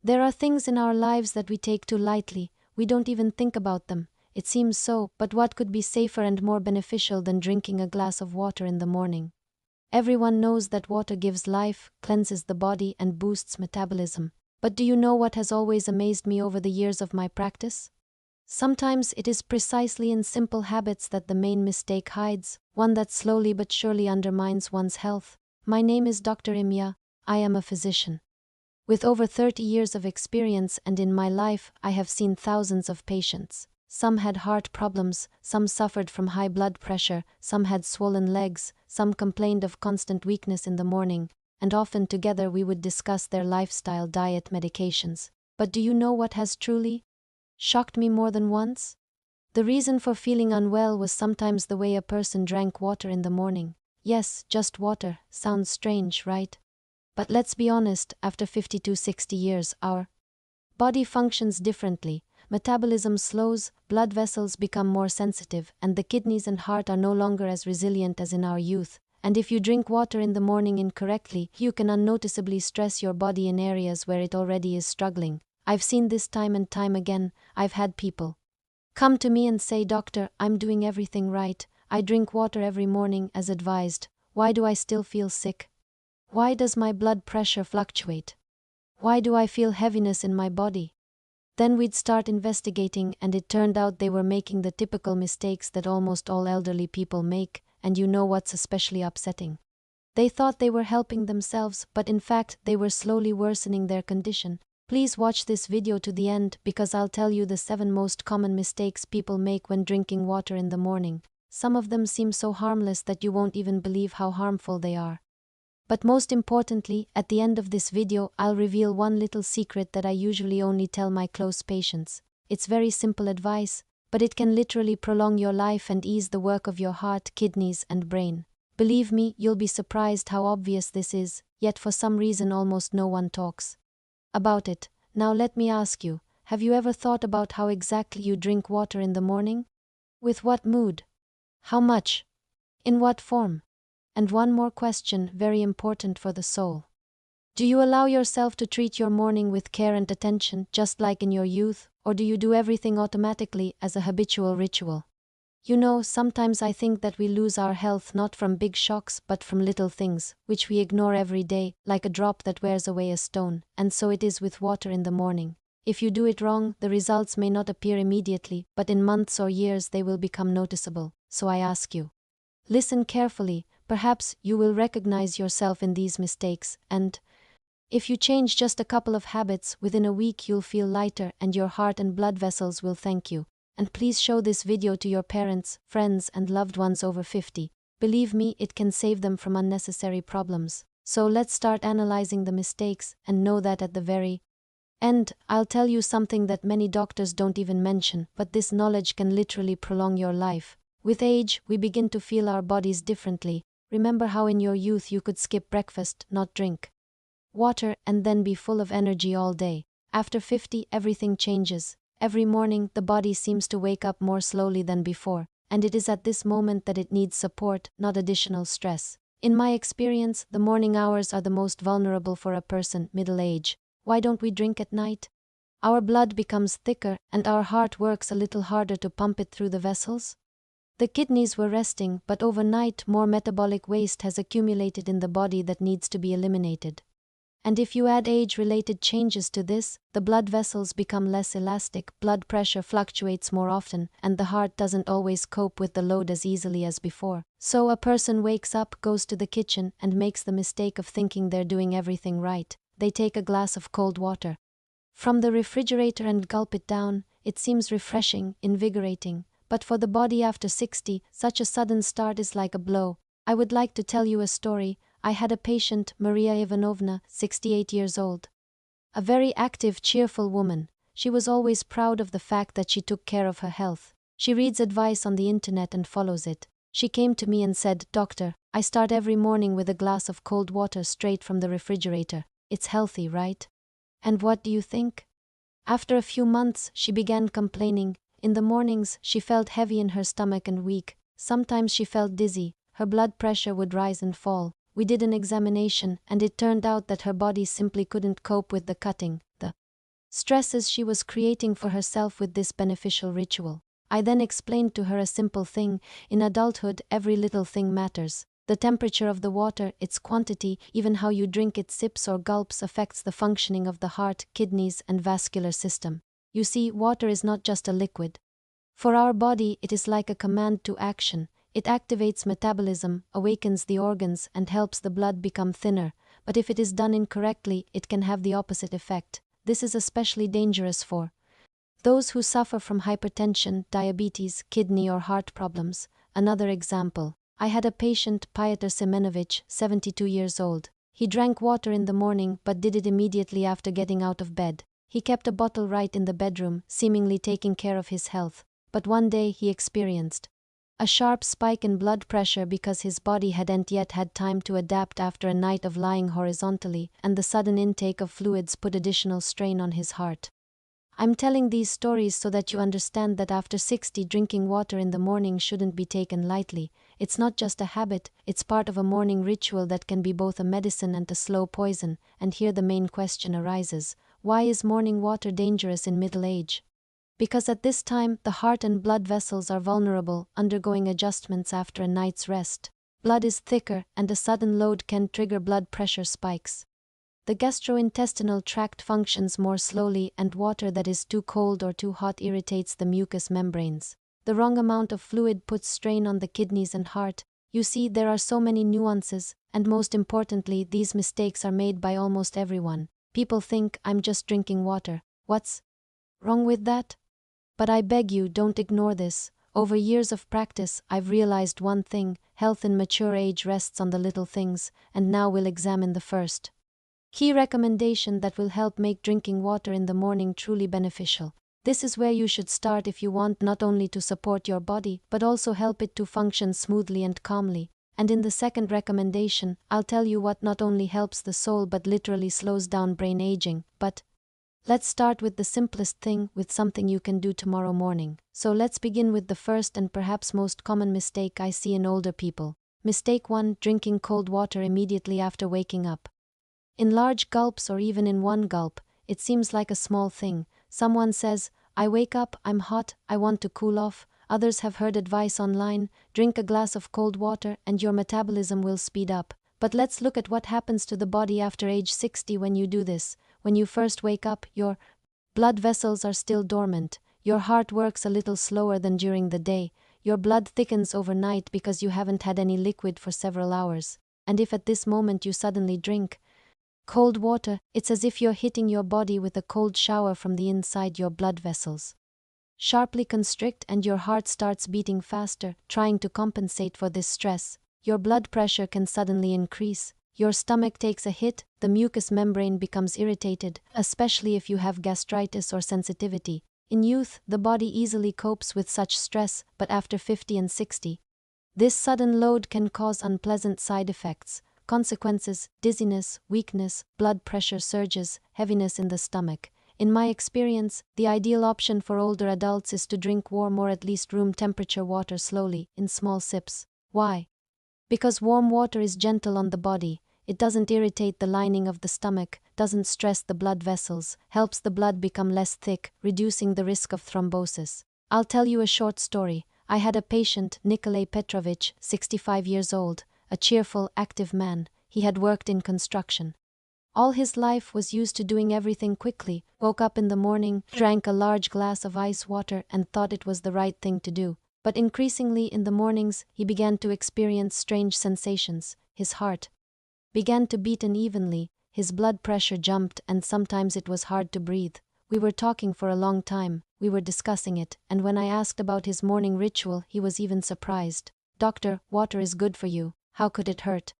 There are things in our lives that we take too lightly, we don't even think about them. It seems so, but what could be safer and more beneficial than drinking a glass of water in the morning? Everyone knows that water gives life, cleanses the body, and boosts metabolism. But do you know what has always amazed me over the years of my practice? Sometimes it is precisely in simple habits that the main mistake hides, one that slowly but surely undermines one's health. My name is Dr. Imya. I am a physician. With over 30 years of experience, and in my life, I have seen thousands of patients. Some had heart problems, some suffered from high blood pressure, some had swollen legs, some complained of constant weakness in the morning, and often together we would discuss their lifestyle, diet, medications. But do you know what has truly shocked me more than once? The reason for feeling unwell was sometimes the way a person drank water in the morning. Yes, just water. Sounds strange, right? But let's be honest, after 50 to 60 years, our body functions differently. Metabolism slows, blood vessels become more sensitive, and the kidneys and heart are no longer as resilient as in our youth. And if you drink water in the morning incorrectly, you can unnoticeably stress your body in areas where it already is struggling. I've seen this time and time again. I've had people come to me and say, "Doctor, I'm doing everything right. I drink water every morning as advised. Why do I still feel sick? Why does my blood pressure fluctuate? Why do I feel heaviness in my body?" Then we'd start investigating, and it turned out they were making the typical mistakes that almost all elderly people make, and you know what's especially upsetting? They thought they were helping themselves, but in fact they were slowly worsening their condition. Please watch this video to the end, because I'll tell you the 7 most common mistakes people make when drinking water in the morning. Some of them seem so harmless that you won't even believe how harmful they are. But most importantly, at the end of this video, I'll reveal one little secret that I usually only tell my close patients. It's very simple advice, but it can literally prolong your life and ease the work of your heart, kidneys, and brain. Believe me, you'll be surprised how obvious this is, yet for some reason almost no one talks about it. Now let me ask you, have you ever thought about how exactly you drink water in the morning? With what mood? How much? In what form? And one more question, very important for the soul. Do you allow yourself to treat your morning with care and attention, just like in your youth, or do you do everything automatically as a habitual ritual? You know, sometimes I think that we lose our health not from big shocks but from little things, which we ignore every day, like a drop that wears away a stone, and so it is with water in the morning. If you do it wrong, the results may not appear immediately, but in months or years they will become noticeable. So I ask you, listen carefully, perhaps you will recognize yourself in these mistakes, and if you change just a couple of habits, within a week you'll feel lighter and your heart and blood vessels will thank you. And please show this video to your parents, friends, and loved ones over 50. Believe me, it can save them from unnecessary problems. So let's start analyzing the mistakes, and know that at the very end, I'll tell you something that many doctors don't even mention, but this knowledge can literally prolong your life. With age, we begin to feel our bodies differently. Remember how in your youth you could skip breakfast, not drink water, and then be full of energy all day. After 50, everything changes. Every morning, the body seems to wake up more slowly than before, and it is at this moment that it needs support, not additional stress. In my experience, the morning hours are the most vulnerable for a person, middle age. Why don't we drink at night? Our blood becomes thicker, and our heart works a little harder to pump it through the vessels. The kidneys were resting, but overnight more metabolic waste has accumulated in the body that needs to be eliminated. And if you add age-related changes to this, the blood vessels become less elastic, blood pressure fluctuates more often, and the heart doesn't always cope with the load as easily as before. So a person wakes up, goes to the kitchen, and makes the mistake of thinking they're doing everything right. They take a glass of cold water from the refrigerator and gulp it down. It seems refreshing, invigorating, but for the body after 60, such a sudden start is like a blow. I would like to tell you a story. I had a patient, Maria Ivanovna, 68 years old. A very active, cheerful woman. She was always proud of the fact that she took care of her health. She reads advice on the internet and follows it. She came to me and said, "Doctor, I start every morning with a glass of cold water straight from the refrigerator. It's healthy, right?" And what do you think? After a few months, she began complaining. In the mornings, she felt heavy in her stomach and weak. Sometimes she felt dizzy. Her blood pressure would rise and fall. We did an examination, and it turned out that her body simply couldn't cope with the cutting, the stresses she was creating for herself with this beneficial ritual. I then explained to her a simple thing: in adulthood, every little thing matters. The temperature of the water, its quantity, even how you drink it, sips or gulps, affects the functioning of the heart, kidneys, and vascular system. You see, water is not just a liquid. For our body, it is like a command to action. It activates metabolism, awakens the organs, and helps the blood become thinner. But if it is done incorrectly, it can have the opposite effect. This is especially dangerous for those who suffer from hypertension, diabetes, kidney or heart problems. Another example. I had a patient, Pyotr Semenovich, 72 years old. He drank water in the morning but did it immediately after getting out of bed. He kept a bottle right in the bedroom, seemingly taking care of his health. But one day he experienced a sharp spike in blood pressure because his body hadn't yet had time to adapt after a night of lying horizontally, and the sudden intake of fluids put additional strain on his heart. I'm telling these stories so that you understand that after 60, drinking water in the morning shouldn't be taken lightly. It's not just a habit, it's part of a morning ritual that can be both a medicine and a slow poison. And here the main question arises: why is morning water dangerous in middle age? Because at this time, the heart and blood vessels are vulnerable, undergoing adjustments after a night's rest. Blood is thicker, and a sudden load can trigger blood pressure spikes. The gastrointestinal tract functions more slowly, and water that is too cold or too hot irritates the mucous membranes. The wrong amount of fluid puts strain on the kidneys and heart. You see, there are so many nuances, and most importantly, these mistakes are made by almost everyone. People think, I'm just drinking water. What's wrong with that? But I beg you, don't ignore this. Over years of practice, I've realized one thing: health in mature age rests on the little things, and now we'll examine the first key recommendation that will help make drinking water in the morning truly beneficial. This is where you should start if you want not only to support your body, but also help it to function smoothly and calmly. And in the second recommendation, I'll tell you what not only helps the soul but literally slows down brain aging. But let's start with the simplest thing, with something you can do tomorrow morning. So let's begin with the first and perhaps most common mistake I see in older people. Mistake 1: drinking cold water immediately after waking up. In large gulps or even in one gulp, it seems like a small thing. Someone says, I wake up, I'm hot, I want to cool off. Others have heard advice online: drink a glass of cold water and your metabolism will speed up. But let's look at what happens to the body after age 60 when you do this. When you first wake up, your blood vessels are still dormant. Your heart works a little slower than during the day. Your blood thickens overnight because you haven't had any liquid for several hours. And if at this moment you suddenly drink cold water, it's as if you're hitting your body with a cold shower from the inside. Your blood vessels sharply constrict and your heart starts beating faster, trying to compensate for this stress. Your blood pressure can suddenly increase. Your stomach takes a hit, the mucous membrane becomes irritated, especially if you have gastritis or sensitivity. In youth, the body easily copes with such stress, but after 50 and 60, this sudden load can cause unpleasant side effects. Consequences: dizziness, weakness, blood pressure surges, heaviness in the stomach. In my experience, the ideal option for older adults is to drink warm or at least room temperature water slowly, in small sips. Why? Because warm water is gentle on the body. It doesn't irritate the lining of the stomach, doesn't stress the blood vessels, helps the blood become less thick, reducing the risk of thrombosis. I'll tell you a short story. I had a patient, Nikolai Petrovich, 65 years old. A cheerful, active man. He had worked in construction. All his life was used to doing everything quickly. Woke up in the morning, drank a large glass of ice water and thought it was the right thing to do. But increasingly in the mornings, he began to experience strange sensations. His heart began to beat unevenly, his blood pressure jumped, and sometimes it was hard to breathe. We were talking for a long time, we were discussing it, and when I asked about his morning ritual, he was even surprised. Doctor, water is good for you. How could it hurt?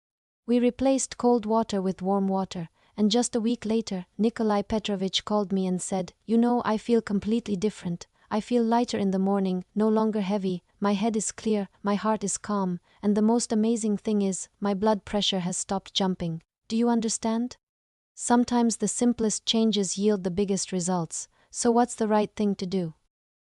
We replaced cold water with warm water, and just a week later, Nikolai Petrovich called me and said, I feel completely different. I feel lighter in the morning, no longer heavy, my head is clear, my heart is calm, and the most amazing thing is, my blood pressure has stopped jumping. Do you understand? Sometimes the simplest changes yield the biggest results. So what's the right thing to do?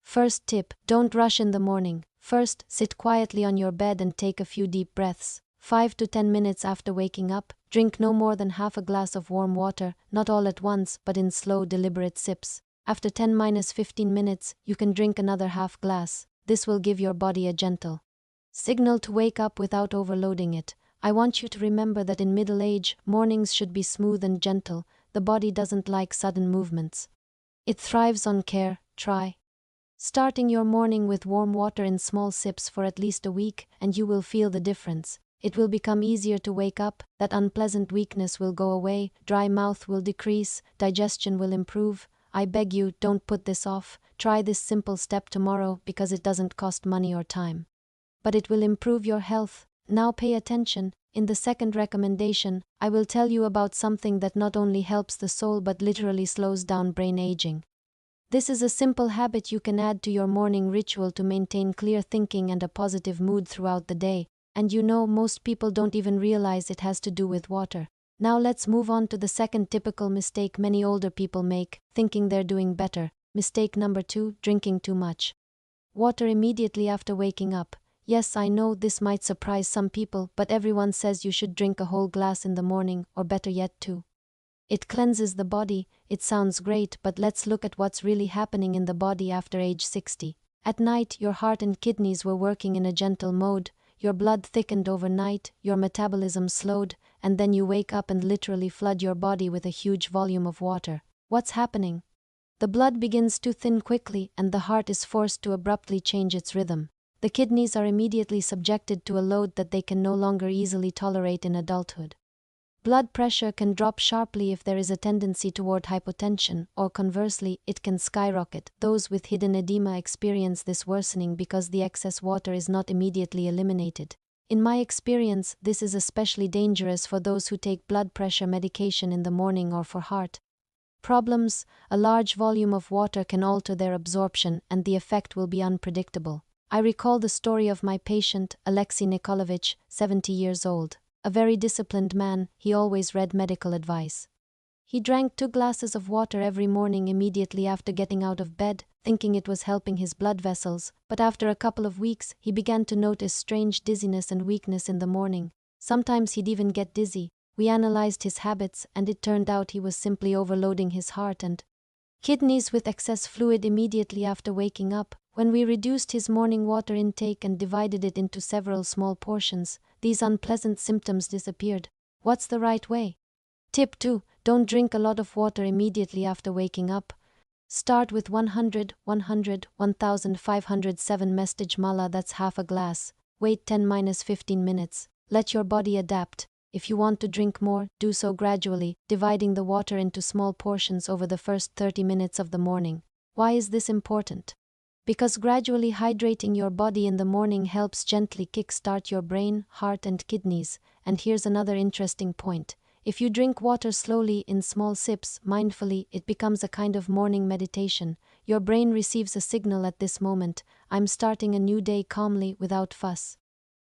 First tip: don't rush in the morning. First, sit quietly on your bed and take a few deep breaths. 5 to 10 minutes after waking up, Drink no more than half a glass of warm water, not all at once, but in slow, deliberate sips. After 10–15 minutes, you can drink another half glass. This will give your body a gentle signal to wake up without overloading it. I want you to remember that in middle age, mornings should be smooth and gentle. The body doesn't like sudden movements. It thrives on care. Try starting your morning with warm water in small sips for at least a week, and you will feel the difference. It will become easier to wake up, that unpleasant weakness will go away, dry mouth will decrease, digestion will improve. I beg you, don't put this off. Try this simple step tomorrow because it doesn't cost money or time, but it will improve your health. Now pay attention. In the second recommendation, I will tell you about something that not only helps the soul but literally slows down brain aging. This is a simple habit you can add to your morning ritual to maintain clear thinking and a positive mood throughout the day, and most people don't even realize it has to do with water. Now let's move on to the second typical mistake many older people make, thinking they're doing better. Mistake number 2, drinking too much water immediately after waking up. Yes, I know this might surprise some people, but everyone says you should drink a whole glass in the morning, or better yet 2. It cleanses the body. It sounds great, but let's look at what's really happening in the body after age 60. At night, your heart and kidneys were working in a gentle mode, your blood thickened overnight, your metabolism slowed, and then you wake up and literally flood your body with a huge volume of water. What's happening? The blood begins to thin quickly, and the heart is forced to abruptly change its rhythm. The kidneys are immediately subjected to a load that they can no longer easily tolerate in adulthood. Blood pressure can drop sharply if there is a tendency toward hypotension, or conversely, it can skyrocket. Those with hidden edema experience this worsening because the excess water is not immediately eliminated. In my experience, this is especially dangerous for those who take blood pressure medication in the morning or for heart problems. A large volume of water can alter their absorption, and the effect will be unpredictable. I recall the story of my patient, Alexei Nikolaevich, 70 years old. A very disciplined man, he always read medical advice. He drank 2 glasses of water every morning immediately after getting out of bed, thinking it was helping his blood vessels, but after a couple of weeks, he began to notice strange dizziness and weakness in the morning. Sometimes he'd even get dizzy. We analyzed his habits, and it turned out he was simply overloading his heart and kidneys with excess fluid immediately after waking up. When we reduced his morning water intake and divided it into several small portions, these unpleasant symptoms disappeared. What's the right way? Tip 2. Don't drink a lot of water immediately after waking up. Start with 1,507 mestage mala, that's half a glass. Wait 10–15 minutes. Let your body adapt. If you want to drink more, do so gradually, dividing the water into small portions over the first 30 minutes of the morning. Why is this important? Because gradually hydrating your body in the morning helps gently kickstart your brain, heart and kidneys. And here's another interesting point. If you drink water slowly in small sips, mindfully, it becomes a kind of morning meditation. Your brain receives a signal at this moment: I'm starting a new day calmly, without fuss.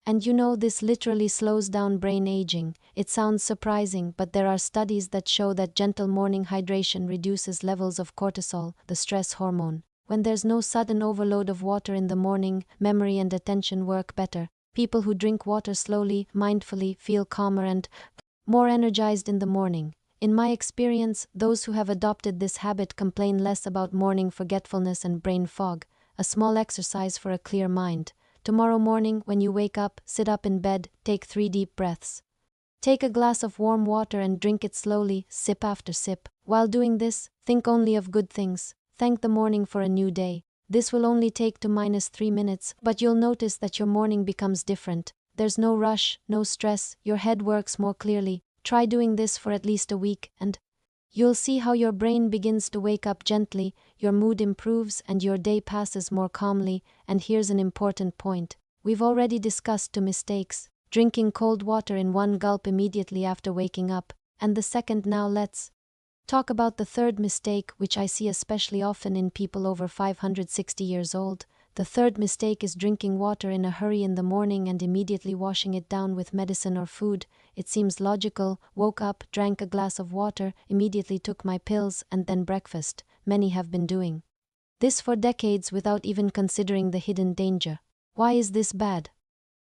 And this literally slows down brain aging. It sounds surprising, but there are studies that show that gentle morning hydration reduces levels of cortisol, the stress hormone. When there's no sudden overload of water in the morning, memory and attention work better. People who drink water slowly, mindfully, feel calmer and more energized in the morning. In my experience, those who have adopted this habit complain less about morning forgetfulness and brain fog. A small exercise for a clear mind. Tomorrow morning, when you wake up, sit up in bed, take 3 deep breaths. Take a glass of warm water and drink it slowly, sip after sip. While doing this, think only of good things. Thank the morning for a new day. This will only take 2–3 minutes, but you'll notice that your morning becomes different. There's no rush, no stress, your head works more clearly. Try doing this for at least a week, and you'll see how your brain begins to wake up gently, your mood improves, and your day passes more calmly. And here's an important point. We've already discussed 2 mistakes: drinking cold water in 1 gulp immediately after waking up, and the second. Now let's talk about the third mistake, which I see especially often in people over 560 years old. The third mistake is drinking water in a hurry in the morning and immediately washing it down with medicine or food. It seems logical: woke up, drank a glass of water, immediately took my pills, and then breakfast. Many have been doing this for decades without even considering the hidden danger. Why is this bad?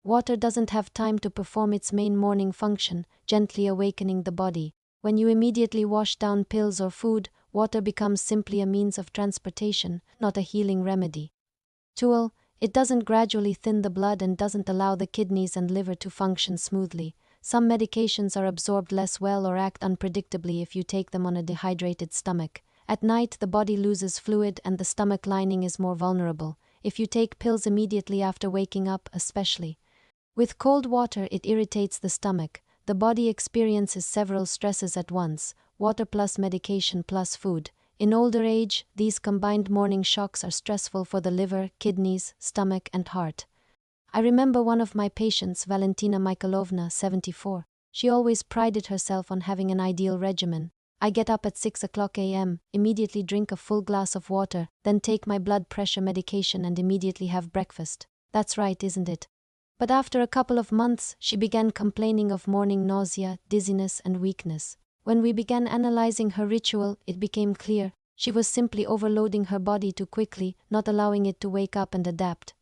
Water doesn't have time to perform its main morning function, gently awakening the body. When you immediately wash down pills or food, water becomes simply a means of transportation, not a healing remedy. Tool, it doesn't gradually thin the blood and doesn't allow the kidneys and liver to function smoothly. Some medications are absorbed less well or act unpredictably if you take them on a dehydrated stomach. At night, the body loses fluid and the stomach lining is more vulnerable. If you take pills immediately after waking up, especially with cold water, it irritates the stomach. The body experiences several stresses at once: water plus medication plus food. In older age, these combined morning shocks are stressful for the liver, kidneys, stomach, and heart. I remember one of my patients, Valentina Mikhailovna, 74. She always prided herself on having an ideal regimen. I get up at 6 o'clock a.m., immediately drink a full glass of water, then take my blood pressure medication and immediately have breakfast. That's right, isn't it? But after a couple of months, she began complaining of morning nausea, dizziness, and weakness. When we began analyzing her ritual, it became clear she was simply overloading her body too quickly, not allowing it to wake up and adapt.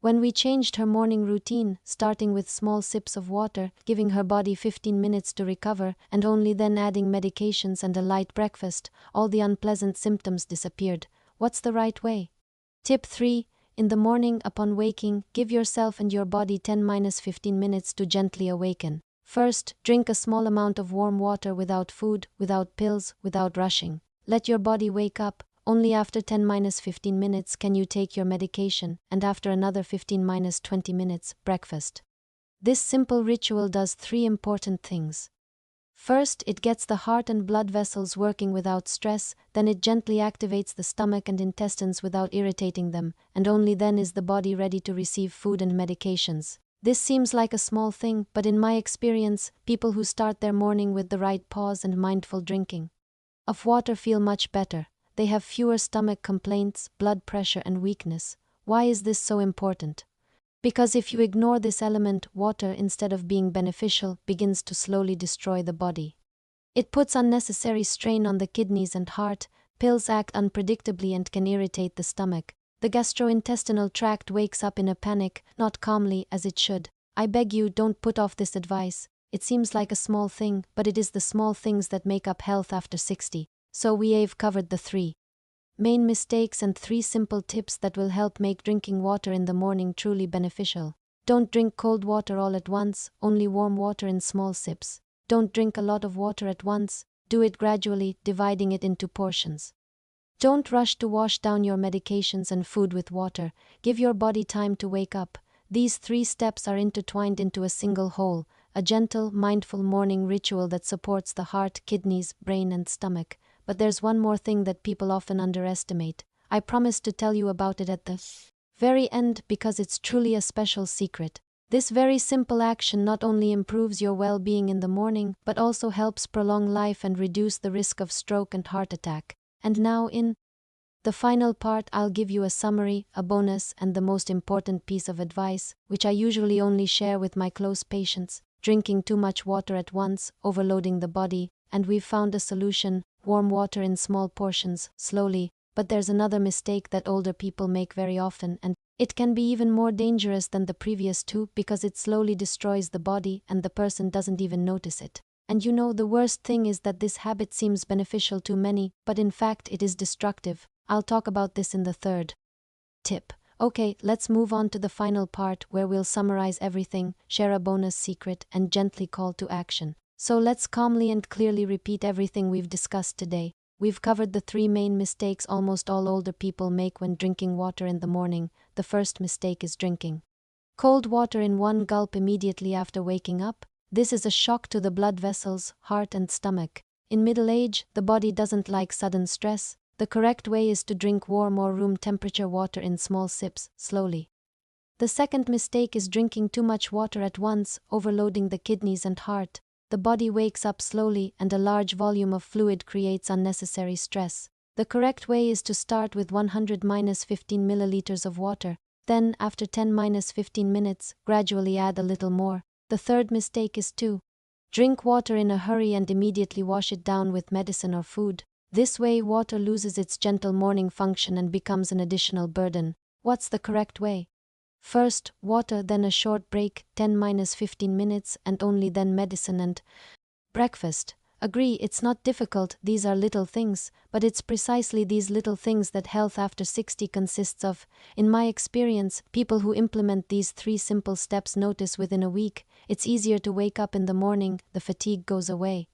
When we changed her morning routine, starting with small sips of water, giving her body 15 minutes to recover, and only then adding medications and a light breakfast, all the unpleasant symptoms disappeared. What's the right way? Tip 3. In the morning, upon waking, give yourself and your body 10-15 minutes to gently awaken. First, drink a small amount of warm water without food, without pills, without rushing. Let your body wake up. Only after 10-15 minutes can you take your medication, and after another 15-20 minutes, breakfast. This simple ritual does 3 important things. First, it gets the heart and blood vessels working without stress, then it gently activates the stomach and intestines without irritating them, and only then is the body ready to receive food and medications. This seems like a small thing, but in my experience, people who start their morning with the right pause and mindful drinking of water feel much better. They have fewer stomach complaints, blood pressure, and weakness. Why is this so important? Because if you ignore this element, water, instead of being beneficial, begins to slowly destroy the body. It puts unnecessary strain on the kidneys and heart. Pills act unpredictably and can irritate the stomach. The gastrointestinal tract wakes up in a panic, not calmly as it should. I beg you, don't put off this advice. It seems like a small thing, but it is the small things that make up health after 60. So we've covered the 3 main mistakes and 3 simple tips that will help make drinking water in the morning truly beneficial. Don't drink cold water all at once, only warm water in small sips. Don't drink a lot of water at once, do it gradually, dividing it into portions. Don't rush to wash down your medications and food with water. Give your body time to wake up. These 3 steps are intertwined into a single whole, a gentle, mindful morning ritual that supports the heart, kidneys, brain, and stomach. But there's one more thing that people often underestimate. I promise to tell you about it at the very end because it's truly a special secret. This very simple action not only improves your well-being in the morning, but also helps prolong life and reduce the risk of stroke and heart attack. And now in the final part, I'll give you a summary, a bonus, and the most important piece of advice, which I usually only share with my close patients: drinking too much water at once, overloading the body, and we've found a solution: warm water in small portions, slowly. But there's another mistake that older people make very often, and it can be even more dangerous than the previous 2 because it slowly destroys the body and the person doesn't even notice it. And you know, the worst thing is that this habit seems beneficial to many, but in fact it is destructive. I'll talk about this in the 3rd tip. Okay, let's move on to the final part where we'll summarize everything, share a bonus secret, and gently call to action. So let's calmly and clearly repeat everything we've discussed today. We've covered the 3 main mistakes almost all older people make when drinking water in the morning. The first mistake is drinking cold water in one gulp immediately after waking up. This is a shock to the blood vessels, heart, and stomach. In middle age, the body doesn't like sudden stress. The correct way is to drink warm or room temperature water in small sips, slowly. The second mistake is drinking too much water at once, overloading the kidneys and heart. The body wakes up slowly and a large volume of fluid creates unnecessary stress. The correct way is to start with 100-15 milliliters of water. Then, after 10-15 minutes, gradually add a little more. The third mistake is to drink water in a hurry and immediately wash it down with medicine or food. This way, water loses its gentle morning function and becomes an additional burden. What's the correct way? First, water, then a short break, 10–15 minutes, and only then medicine and breakfast. Agree, it's not difficult, these are little things, but it's precisely these little things that health after 60 consists of. In my experience, people who implement these 3 simple steps notice within a week, it's easier to wake up in the morning, the fatigue goes away.